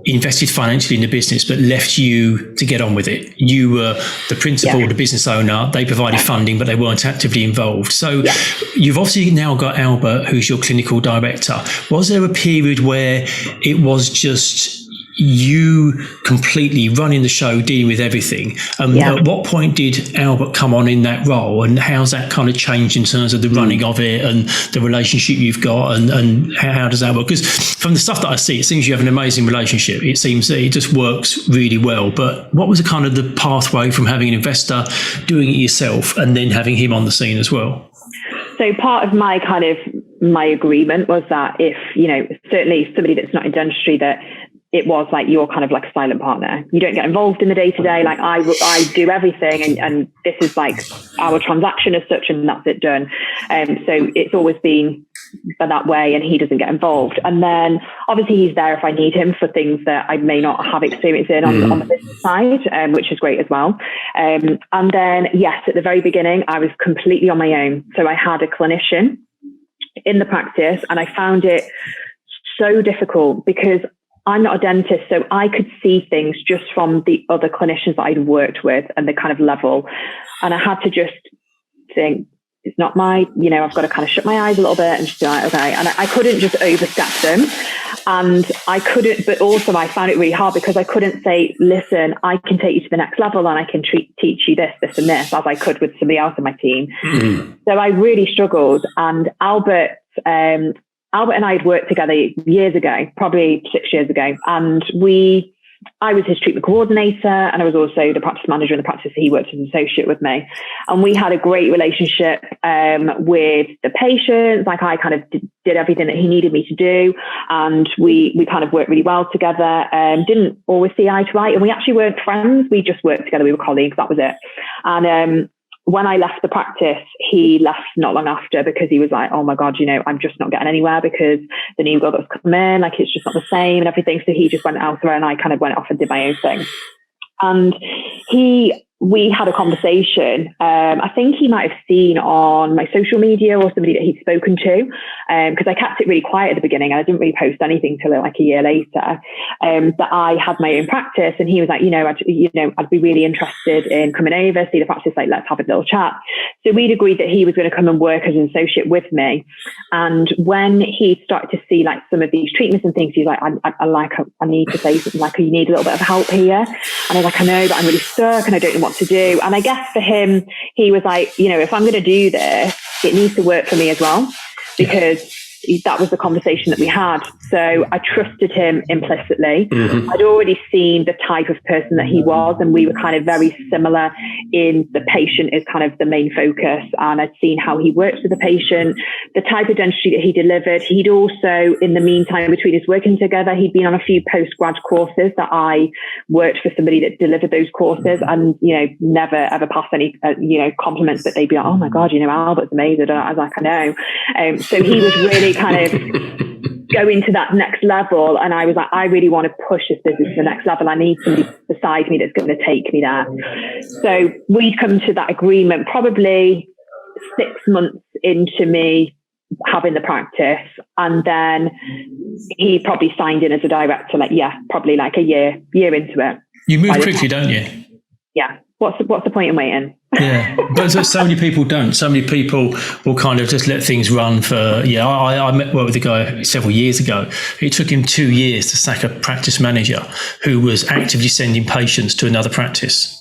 invested financially in the business but left you to get on with it? You were the principal, the business owner. They provided funding, but they weren't actively involved. So you've obviously now got Albert, who's your clinical director. Was there a period where it was just you completely running the show, dealing with everything? At what point did Albert come on in that role, and how's that kind of changed in terms of the running of it and the relationship you've got, and how does that work? Because from the stuff that I see, it seems you have an amazing relationship. It seems that it just works really well. But what was the kind of the pathway from having an investor, doing it yourself, and then having him on the scene as well? So part of my agreement was that if, certainly somebody that's not in dentistry, that it was like you're kind of like a silent partner. You don't get involved in the day-to-day. Like I do everything, and this is like our transaction as such, and that's it, done. So it's always been that way, and he doesn't get involved. And then obviously he's there if I need him for things that I may not have experience in on the business side, which is great as well. And then, yes, at the very beginning, I was completely on my own. So I had a clinician in the practice, and I found it so difficult because I'm not a dentist, so I could see things just from the other clinicians that I'd worked with and the kind of level. And I had to just think, it's not I've got to kind of shut my eyes a little bit and just be like, okay. And I couldn't just overstep them. And I couldn't, but also I found it really hard because I couldn't say, listen, I can take you to the next level and I can teach you this, this and this, as I could with somebody else in my team. So I really struggled. And Albert and I had worked together years ago, probably 6 years ago. And I was his treatment coordinator, and I was also the practice manager in the practice. He worked as an associate with me. And we had a great relationship with the patients. Like I kind of did everything that he needed me to do. And we kind of worked really well together. Didn't always see eye to eye. And we actually weren't friends. We just worked together. We were colleagues. That was it. And when I left the practice, he left not long after because he was like, oh my God, I'm just not getting anywhere because the new girl that's come in, like it's just not the same and everything. So he just went elsewhere, and I kind of went off and did my own thing. And we had a conversation. I think he might have seen on my social media or somebody that he'd spoken to, because I kept it really quiet at the beginning and I didn't really post anything till like a year later, that I had my own practice. And he was like, I'd be really interested in coming over, see the practice, like let's have a little chat. So we'd agreed that he was going to come and work as an associate with me. And when he started to see like some of these treatments and things, he's like, I need to say something, like, you need a little bit of help here. And I was like, I know, but I'm really stuck and I don't know what to do. And I guess for him, he was like, if I'm going to do this, it needs to work for me as well, because that was the conversation that we had. So I trusted him implicitly. I'd already seen the type of person that he was, and we were kind of very similar in the patient is kind of the main focus. And I'd seen how he works with the patient, the type of dentistry that he delivered. He'd also, in the meantime, between us working together, he'd been on a few post-grad courses that I worked for somebody that delivered those courses, and, never ever passed any, compliments, but they'd be like, oh my God, Albert's amazing. I was like, I know. So he was really kind of going to that next level. And I was like, I really want to push this business to the next level. I need somebody beside me that's going to take me there. So we'd come to that agreement probably 6 months into me having the practice. And then he probably signed in as a director, probably like a year into it. You move quickly, don't you? Yeah. What's the point in waiting? Yeah, but so many people don't. So many people will kind of just let things run for. I worked with a guy several years ago. It took him 2 years to sack a practice manager who was actively sending patients to another practice.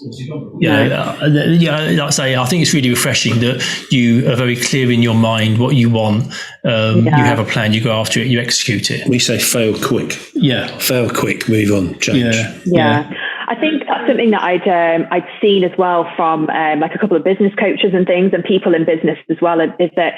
Like I say, I think it's really refreshing that you are very clear in your mind what you want. You have a plan, you go after it, you execute it. We say fail quick. Yeah, fail quick, move on, change. Yeah. I think that's something that I'd seen as well from like a couple of business coaches and things, and people in business as well, is that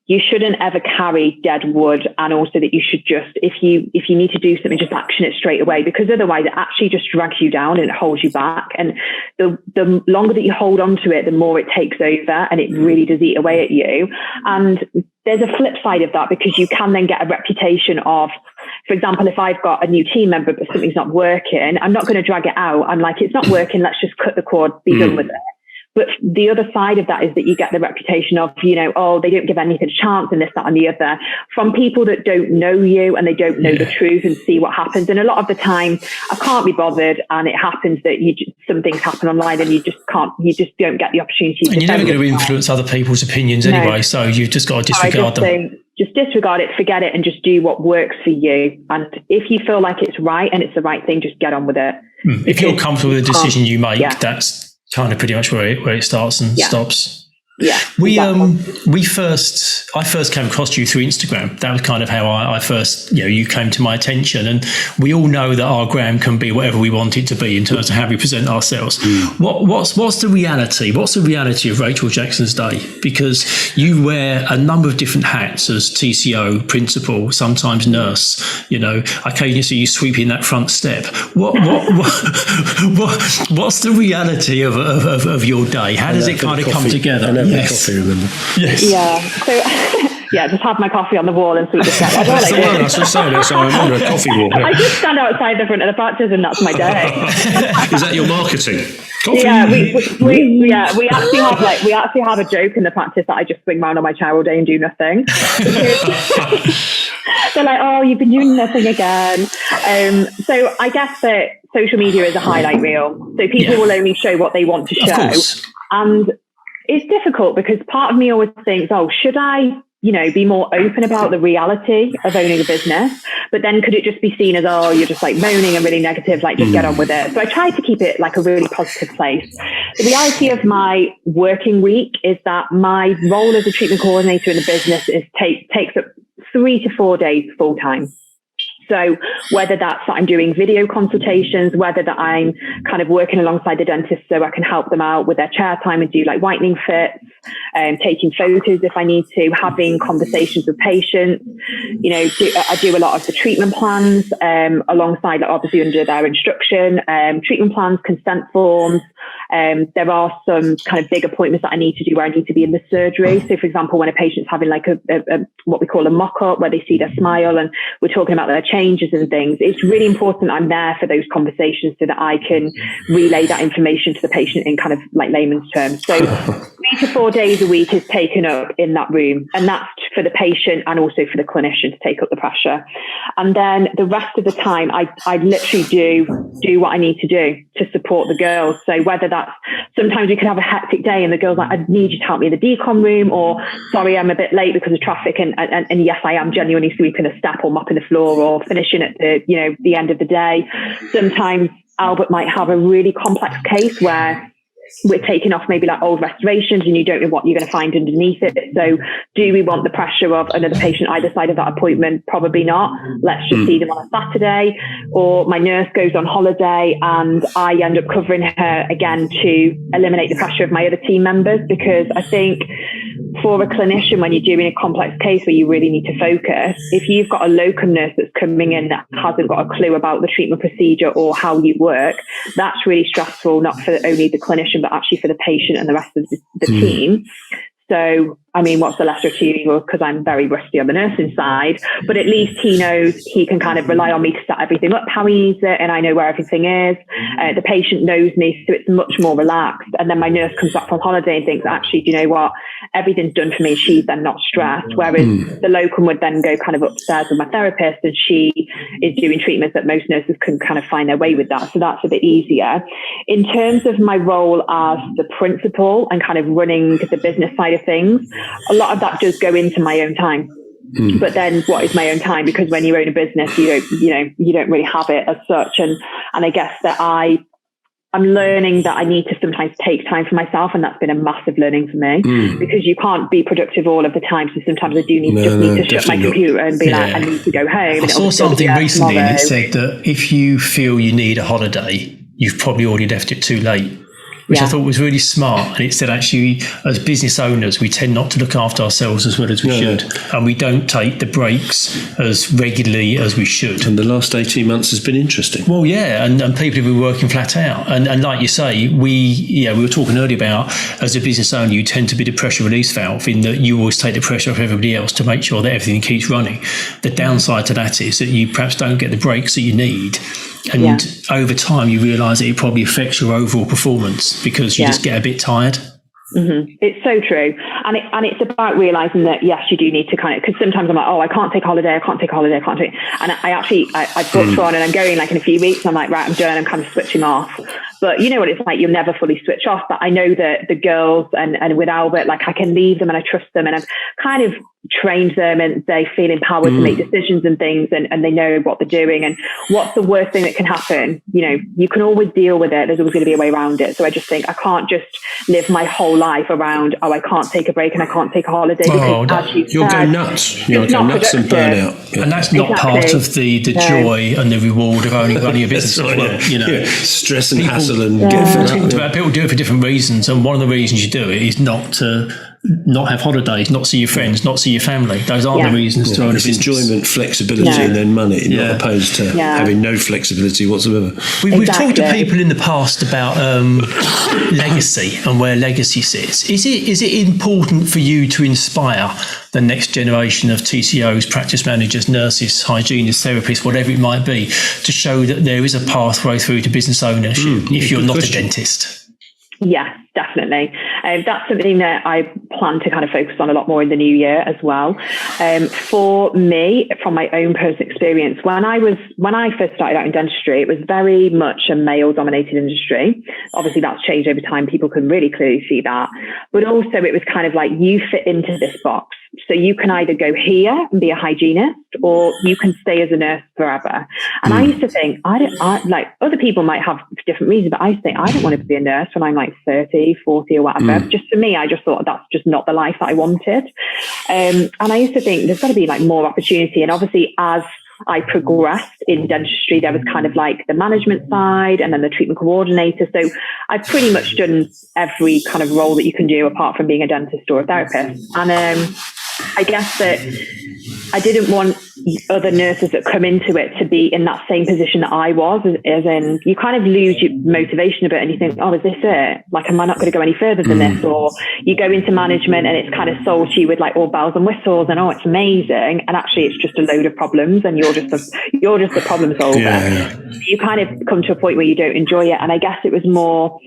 you shouldn't ever carry dead wood, and also that you should just, if you need to do something, just action it straight away, because otherwise it actually just drags you down and it holds you back. And the longer that you hold on to it, the more it takes over, and it really does eat away at you. And there's a flip side of that, because you can then get a reputation of, for example, if I've got a new team member but something's not working, I'm not going to drag it out. I'm like, it's not working, let's just cut the cord, be done with it. But the other side of that is that you get the reputation of, they don't give anything a chance, and this, that, and the other, from people that don't know you and they don't know the truth and see what happens. And a lot of the time, I can't be bothered, and it happens that some things happen online and you just don't get the opportunity. And you're never going to influence other people's opinions anyway, so you've just got to disregard them. Just disregard it, forget it, and just do what works for you. And if you feel like it's right and it's the right thing, just get on with it. If you're comfortable with the decision you make, that's kind of pretty much where it starts and stops. Yeah, I first came across you through Instagram. That was kind of how I first, you came to my attention. And we all know that our gram can be whatever we want it to be in terms of how we present ourselves. What's the reality? What's the reality of Rachel Jackson's day? Because you wear a number of different hats as TCO, principal, sometimes nurse. Occasionally see you sweeping that front step. What's the reality of your day? How does it kind of come together? Coffee, remember? Yes. Yeah. So, just have my coffee on the wall and sweep the step. That's the one. That's what I remember, a coffee wall. I just stand outside the front of the practice, and that's my day. Is that your marketing? Coffee? Yeah, we actually have a joke in the practice that I just swing around on my chair all day and do nothing. They're like, "Oh, you've been doing nothing again." So I guess that social media is a highlight reel. So people will only show what they want to show, and it's difficult because part of me always thinks, should I, be more open about the reality of owning a business? But then could it just be seen as, you're just like moaning and really negative, like just get on with it. So I try to keep it like a really positive place. The reality of my working week is that my role as a treatment coordinator in the business takes up 3 to 4 days full time. So whether that's that I'm doing video consultations, whether that I'm kind of working alongside the dentist so I can help them out with their chair time and do like whitening fits, taking photos if I need to, having conversations with patients, I do a lot of the treatment plans alongside, obviously under their instruction, treatment plans, consent forms. There are some kind of big appointments that I need to do where I need to be in the surgery. So for example, when a patient's having like a what we call a mock-up, where they see their smile and we're talking about their changes and things, it's really important I'm there for those conversations so that I can relay that information to the patient in kind of like layman's terms. So 3 to 4 days a week is taken up in that room, and that's for the patient and also for the clinician to take up the pressure. And then the rest of the time I literally do what I need to do to support the girls. So whether that's, sometimes we could have a hectic day and the girls like, I need you to help me in the decon room, or sorry, I'm a bit late because of traffic. And yes, I am genuinely sweeping a step or mopping the floor or finishing at the end of the day. Sometimes Albert might have a really complex case where we're taking off maybe like old restorations and you don't know what you're going to find underneath it. So do we want the pressure of another patient either side of that appointment? Probably not. Let's just see them on a Saturday. Or my nurse goes on holiday and I end up covering her again to eliminate the pressure of my other team members, because I think for a clinician, when you're doing a complex case where you really need to focus, if you've got a locum nurse that's coming in that hasn't got a clue about the treatment procedure or how you work, that's really stressful, not for only the clinician, but actually for the patient and the rest of the team. So I mean, what's the lesser of two evils? Because I'm very rusty on the nursing side, but at least he knows he can kind of rely on me to set everything up how he needs it, and I know where everything is. The patient knows me, so it's much more relaxed. And then my nurse comes back from holiday and thinks, actually, do you know what? Everything's done for me. She's then not stressed. Whereas the locum would then go kind of upstairs with my therapist, and she is doing treatments that most nurses can kind of find their way with that. So that's a bit easier. In terms of my role as the principal and kind of running the business side of things, a lot of that does go into my own time. But then what is my own time? Because when you own a business, you don't really have it as such. And I guess that I'm learning that I need to sometimes take time for myself, and that's been a massive learning for me, because you can't be productive all of the time. So sometimes I do need to shut my computer and be like, I need to go home. I saw something recently and it said that if you feel you need a holiday, you've probably already left it too late. Which I thought was really smart. And it said, actually, as business owners, we tend not to look after ourselves as well as we should. And we don't take the breaks as regularly as we should. And the last 18 months has been interesting. Well, yeah. And people have been working flat out. And like you say, we were talking earlier about, as a business owner, you tend to be the pressure release valve, in that you always take the pressure off everybody else to make sure that everything keeps running. The downside to that is that you perhaps don't get the breaks that you need. And over time, you realise that it probably affects your overall performance, because you just get a bit tired. It's so true. And it's about realising that, yes, you do need to kind of, because sometimes I'm like, I can't take a holiday. And I booked one and I'm going like in a few weeks. And I'm like, right, I'm done. I'm kind of switching off. But you know what it's like, you'll never fully switch off. But I know that the girls and with Albert, like I can leave them and I trust them, and I've kind of trained them, and they feel empowered to make decisions and things, and they know what they're doing. And what's the worst thing that can happen? You can always deal with it. There's always going to be a way around it. So I just think I can't just live my whole life around, I can't take a break and I can't take a holiday, because you'll go nuts. You'll go nuts and burn out. Yeah. And that's not part of the joy and the reward of owning running a business. Stress and hassle and people do it for different reasons, and one of the reasons you do it is not to not have holidays, not see your friends, not see your family. Those aren't the reasons to own a business. Enjoyment, flexibility, and then money, not opposed to having no flexibility whatsoever. We've talked to people in the past about legacy and where legacy sits. Is it important for you to inspire the next generation of TCOs, practice managers, nurses, hygienists, therapists, whatever it might be, to show that there is a pathway through to business ownership if you're not a dentist? Yes, definitely. That's something that I plan to kind of focus on a lot more in the new year as well. For me, from my own personal experience, when I first started out in dentistry, it was very much a male-dominated industry. Obviously, that's changed over time. People can really clearly see that. But also, it was kind of like, you fit into this box. So you can either go here and be a hygienist, or you can stay as a nurse forever. And I used to think, like other people might have different reasons, but I used to think, I don't want to be a nurse when I'm like 30, 40 or whatever. Just for me, I just thought that's just not the life that I wanted. And I used to think there's got to be like more opportunity. And obviously, as I progressed in dentistry, there was kind of like the management side and then the treatment coordinator. So I've pretty much done every kind of role that you can do apart from being a dentist or a therapist. And I guess that I didn't want other nurses that come into it to be in that same position that I was, as in you kind of lose your motivation a bit and you think, is this it? Like, am I not going to go any further than this? Or you go into management and it's kind of sold to you with like all bells and whistles and it's amazing. And actually it's just a load of problems and you're just the problem solver. You kind of come to a point where you don't enjoy it. And I guess it was more,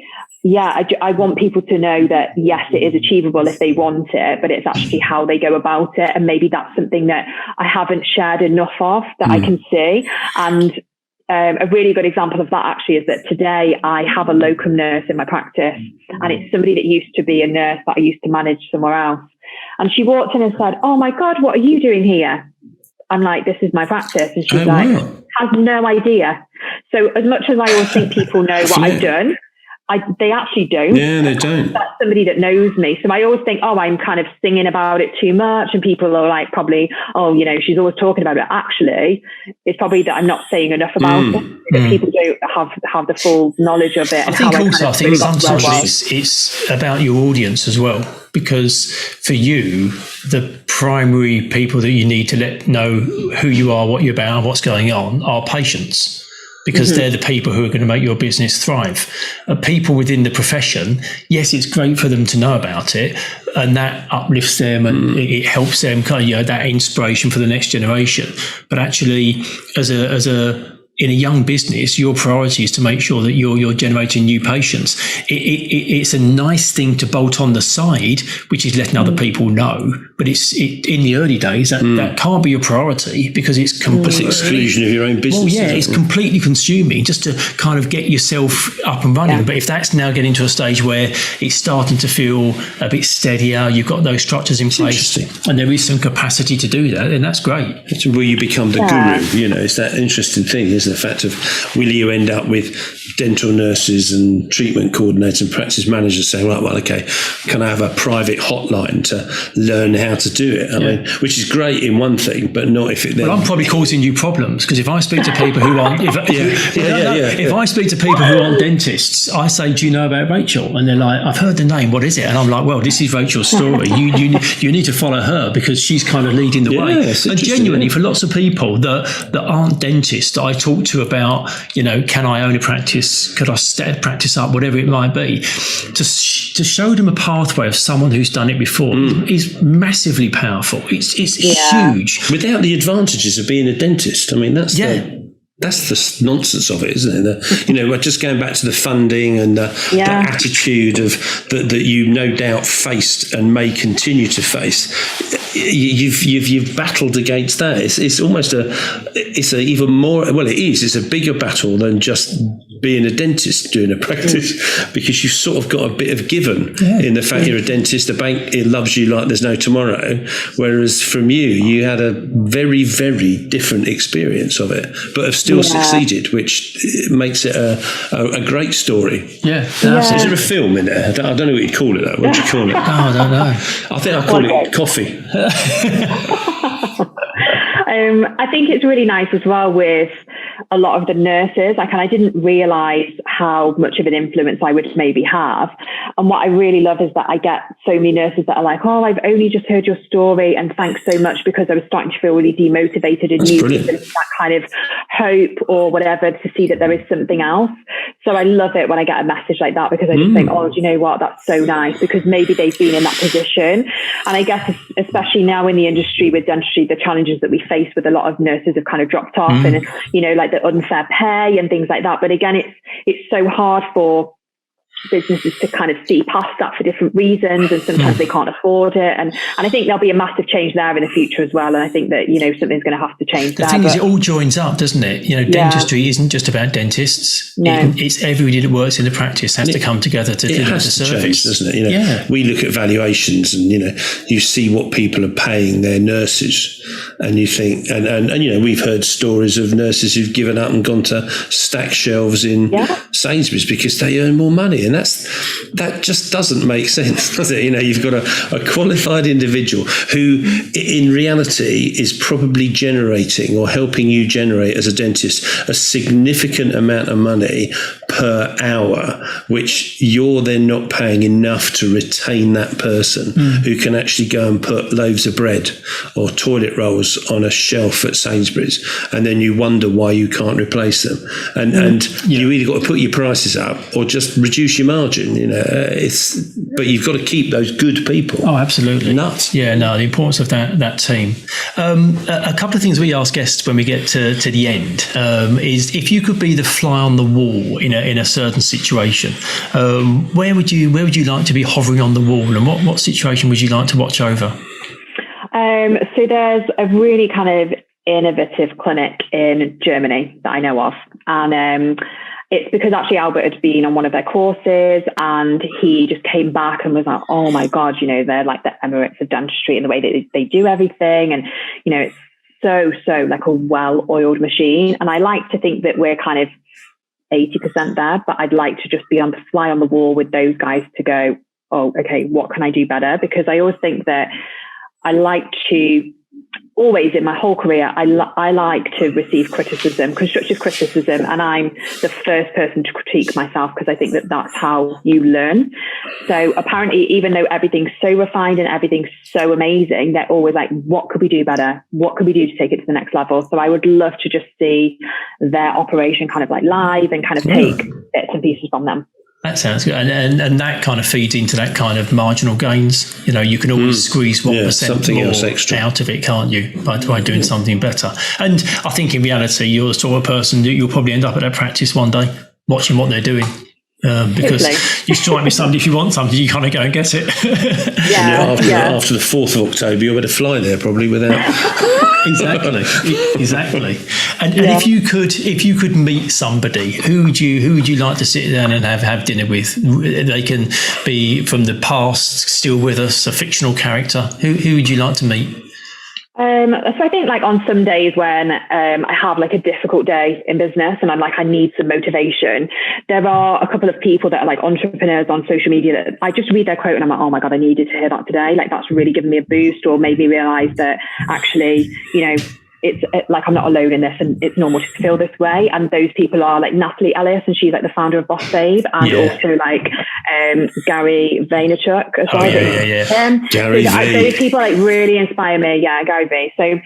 I want people to know that, yes, it is achievable if they want it, but it's actually how they go about it. And maybe that's something that I haven't shared enough of that I can see. And a really good example of that actually is that today I have a locum nurse in my practice, and it's somebody that used to be a nurse that I used to manage somewhere else. And she walked in and said, "Oh my God, what are you doing here?" I'm like, "This is my practice." And she's has no idea. So as much as I always think people know what I've done, they actually don't. Yeah, they don't. That's somebody that knows me. So I always think, I'm kind of singing about it too much. And people are like, probably, she's always talking about it. Actually, it's probably that I'm not saying enough about it. Because people don't have the full knowledge of it. I think sometimes it's about your audience as well. Because for you, the primary people that you need to let know who you are, what you're about, what's going on are patients. because they're the people who are going to make your business thrive. People within the profession, yes, it's great for them to know about it, and that uplifts them and it helps them kind of, that inspiration for the next generation. But actually, in a young business, your priority is to make sure that you're generating new patients. It's a nice thing to bolt on the side, which is letting other people know. But in the early days, that can't be your priority, because it's completely exclusion of your own business. Well, yeah, it's completely consuming just to kind of get yourself up and running. Yeah. But if that's now getting to a stage where it's starting to feel a bit steadier, you've got those structures in place, and there is some capacity to do that, then that's great. It's where you become the guru. It's that interesting thing, isn't it? The fact of, will you end up with dental nurses and treatment coordinators and practice managers saying, right, well, okay, can I have a private hotline to learn how to do it? I mean, which is great in one thing, but not if it then... Well, I'm probably causing you problems, because if I speak to people who aren't... If I speak to people who aren't dentists, I say, do you know about Rachel? And they're like, I've heard the name, what is it? And I'm like, well, this is Rachel's story. You need to follow her, because she's kind of leading the way. And genuinely, for lots of people that aren't dentists, that I talk to about, can I own a practice? Could I set a practice up? Whatever it might be. To show them a pathway of someone who's done it before is massively powerful. It's huge. Without the advantages of being a dentist. I mean, that's the nonsense of it, isn't it? We're just going back to the funding and the attitude of that you no doubt faced and may continue to face. You've battled against that. It's almost it's even more. Well, it is. It's a bigger battle than just being a dentist doing a practice, because you've sort of got a bit of given in the fact you're a dentist. The bank, it loves you like there's no tomorrow. Whereas from you had a very, very different experience of it, but have still succeeded, which makes it a great story. Yeah. Is there a film in there? I don't know what you call it though. What do you call it? I don't know. I think I call it coffee. I think it's really nice as well with a lot of the nurses. I didn't realise how much of an influence I would maybe have. And what I really love is that I get so many nurses that are like, oh, I've only just heard your story and thanks so much, because I was starting to feel really demotivated and needed that kind of hope or whatever to see that there is something else. So I love it when I get a message like that, because I just think, oh, do you know what? That's so nice, because maybe they've been in that position. And I guess especially now in the industry with dentistry, the challenges that we face with a lot of nurses have kind of dropped off, and like the unfair pay and things like that. But again, it's so hard for businesses to kind of see past that for different reasons, and sometimes they can't afford it, and I think there'll be a massive change there in the future as well. And I think that something's going to have to change. The thing is, it all joins up, doesn't it? Dentistry isn't just about dentists. It's everybody that works in the practice has to come together to deliver the service, change, doesn't it? We look at valuations, and you see what people are paying their nurses, and you think, and we've heard stories of nurses who've given up and gone to stack shelves in Sainsbury's because they earn more money. And that just doesn't make sense, does it? You've got a qualified individual who in reality is probably generating or helping you generate as a dentist a significant amount of money per hour, which you're then not paying enough to retain that person who can actually go and put loaves of bread or toilet rolls on a shelf at Sainsbury's, and then you wonder why you can't replace them. And you either got to put your prices up or just reduce your margin. But you've got to keep those good people. Oh, absolutely. Nuts. Yeah, no, the importance of that team. A couple of things we ask guests when we get to the end is, if you could be the fly on the wall in a certain situation, where would you like to be hovering on the wall, and what situation would you like to watch over? So there's a really kind of innovative clinic in Germany that I know of, and it's because actually Albert had been on one of their courses, and he just came back and was like, oh my God, they're like the Emirates of dentistry in the way that they do everything. And, it's so like a well-oiled machine. And I like to think that we're kind of 80% there, but I'd like to just be on the fly on the wall with those guys to go, oh, okay, what can I do better? Because I always think that I like to always in my whole career, I like to receive criticism, constructive criticism, and I'm the first person to critique myself because I think that that's how you learn. So apparently, even though everything's so refined and everything's so amazing, they're always like, what could we do better? What could we do to take it to the next level? So I would love to just see their operation kind of like live and kind of take bits and pieces from them. That sounds good. And that kind of feeds into that kind of marginal gains. You know, you can always squeeze 1% something more else extra out of it, can't you, by doing something better. And I think in reality, you're the sort of person that you'll probably end up at that practice one day, watching what they're doing. Because you strike me somebody, if you want something, you kind of go and get it. After the 4th of October, you're going to fly there probably without... Exactly. And if you could meet somebody, who would you like to sit down and have dinner with? They can be from the past, still with us, a fictional character. Who would you like to meet? So I think like on some days when I have like a difficult day in business and I'm like, I need some motivation, there are a couple of people that are like entrepreneurs on social media that I just read their quote and I'm like, oh my God, I needed to hear that today. Like that's really given me a boost or made me realize that actually, you know, it's like I'm not alone in this and it's normal to feel this way. And those people are like Natalie Ellis, and she's like the founder of Boss Babe, and also like Gary Vaynerchuk as well. Gary V. Those people like really inspire me. Yeah, Gary V. So,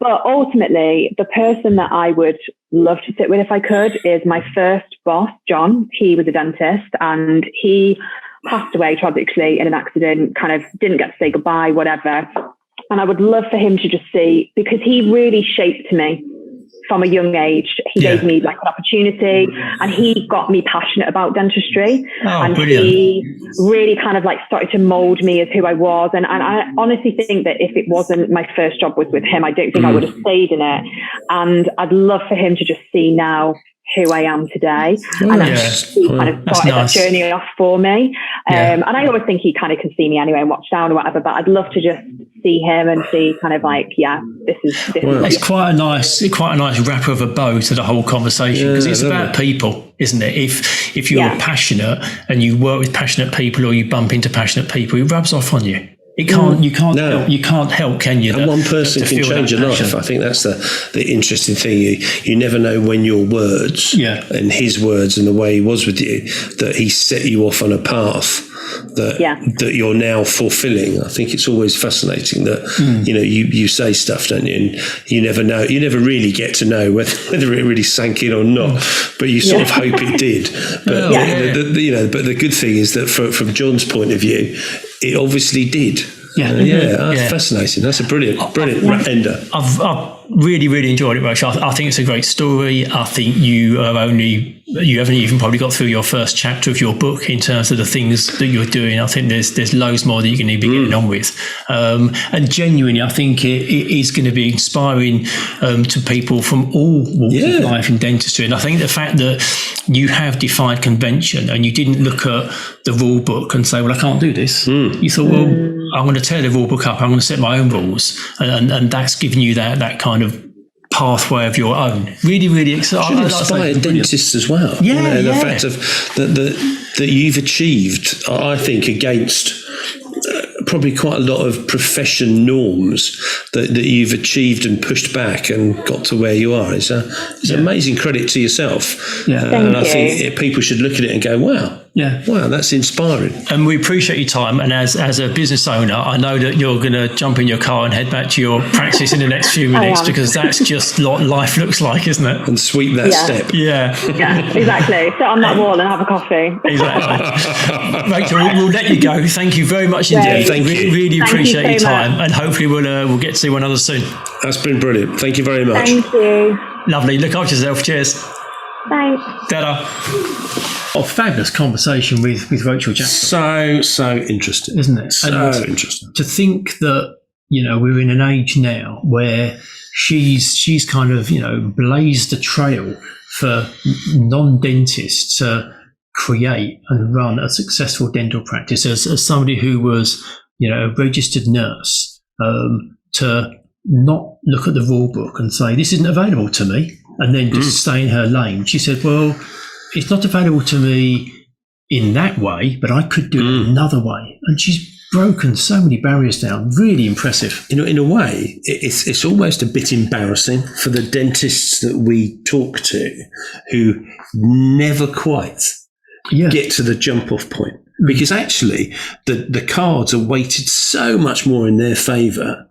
but ultimately, the person that I would love to sit with if I could is my first boss, John. He was a dentist and he passed away tragically in an accident, kind of didn't get to say goodbye, whatever. And I would love for him to just see, because he really shaped me from a young age. He gave me like an opportunity and he got me passionate about dentistry. And brilliant. He really kind of like started to mold me as who I was. And I honestly think that if it wasn't my first job was with him, I don't think I would have stayed in it. And I'd love for him to just see now who I am today. And he kind of started that journey off for me. And I always think he kind of can see me anyway and watch down or whatever, but I'd love to just see him and see kind of like, this is it's quite a nice wrapper of a bow to the whole conversation, because it's about people, isn't it? If you're passionate and you work with passionate people or you bump into passionate people, it rubs off on you. You can't help, can you? And one person can change your life. I think that's the interesting thing. You never know when your words and his words and the way he was with you, that he set you off on a path that you're now fulfilling. I think it's always fascinating that you say stuff, don't you? And you never know. You never really get to know whether it really sank in or not. But you sort of hope it did. But but the good thing is that from John's point of view, it obviously did. That's fascinating. That's a brilliant ender. I've really enjoyed it, Rachel. I think it's a great story. I think you haven't even probably got through your first chapter of your book in terms of the things that you're doing. I think there's loads more that you're going to be getting on with. And genuinely, I think it is going to be inspiring to people from all walks of life in dentistry. And I think the fact that you have defied convention and you didn't look at the rule book and say, well, I can't do this. You thought, well, I'm going to tear the rule book up. I'm going to set my own rules. And that's giving you that kind of pathway of your own. Really exciting. Should inspire dentists as well. The fact of that you've achieved, I think, against probably quite a lot of profession norms that you've achieved and pushed back and got to where you are. It's amazing credit to yourself. And I think people should look at it and go, wow, that's inspiring. And we appreciate your time. And as a business owner, I know that you're going to jump in your car and head back to your practice in the next few minutes, because that's just what life looks like, isn't it? And sweep that step. Yeah, exactly. Sit on that wall and have a coffee. Exactly. Rachel, we'll let you go. Thank you very much indeed. Thank you. Really appreciate your time. And hopefully we'll get to see one another soon. That's been brilliant. Thank you very much. Thank you. Lovely. Look after yourself. Cheers. Thanks. Ta-da. A fabulous conversation with Rachel Jackson. So interesting, isn't it? So interesting to think that we're in an age now where she's kind of blazed a trail for non-dentists to create and run a successful dental practice as somebody who was a registered nurse, to not look at the rule book and say this isn't available to me and then just stay in her lane. She said, well, it's not available to me in that way, but I could do it another way. And she's broken so many barriers down. Really impressive. In a way, it's almost a bit embarrassing for the dentists that we talk to who never quite get to the jump-off point. Because actually, the cards are weighted so much more in their favour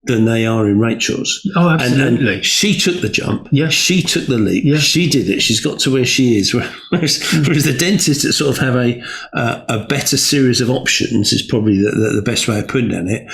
than they are in Rachel's. Oh, absolutely. And she took the jump. Yeah. She took the leap. Yeah. She did it. She's got to where she is. Whereas the dentists that sort of have a better series of options is probably the best way of putting it.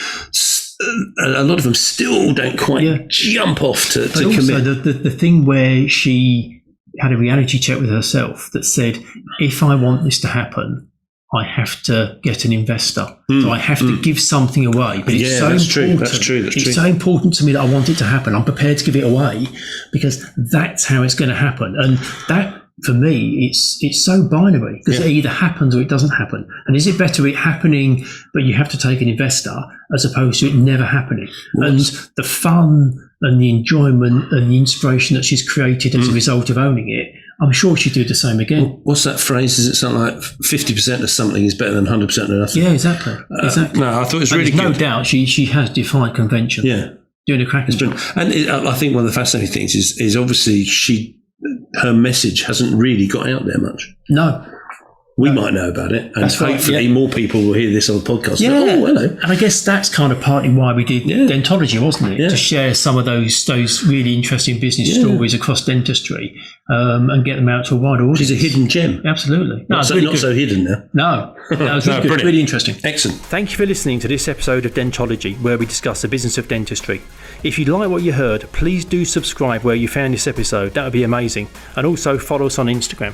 A lot of them still don't quite jump off to commit. Also, the thing where she had a reality check with herself that said, if I want this to happen, I have to get an investor. So I have to give something away. But it's so important. That's true. It's so important to me that I want it to happen. I'm prepared to give it away because that's how it's going to happen. And that, for me, it's so binary because it either happens or it doesn't happen. And is it better it happening, but you have to take an investor, as opposed to it never happening? And the fun and the enjoyment and the inspiration that she's created as a result of owning it, I'm sure she'd do the same again. What's that phrase? Is it something like 50% of something is better than 100% of nothing? Yeah, exactly. No, I thought it was really good. No doubt she has defied convention. Yeah. Doing a cracking job. And I think one of the fascinating things is obviously her message hasn't really got out there much. No. We might know about it, and hopefully more people will hear this on the podcast. Yeah, oh, hello. And I guess that's kind of partly why we did Dentology, wasn't it? Yeah. To share some of those really interesting business stories across dentistry and get them out to a wider audience. She's a hidden gem. Absolutely. Not so hidden now. No, that was really good. Really interesting. Excellent. Thank you for listening to this episode of Dentology, where we discuss the business of dentistry. If you like what you heard, please do subscribe where you found this episode. That would be amazing. And also follow us on Instagram.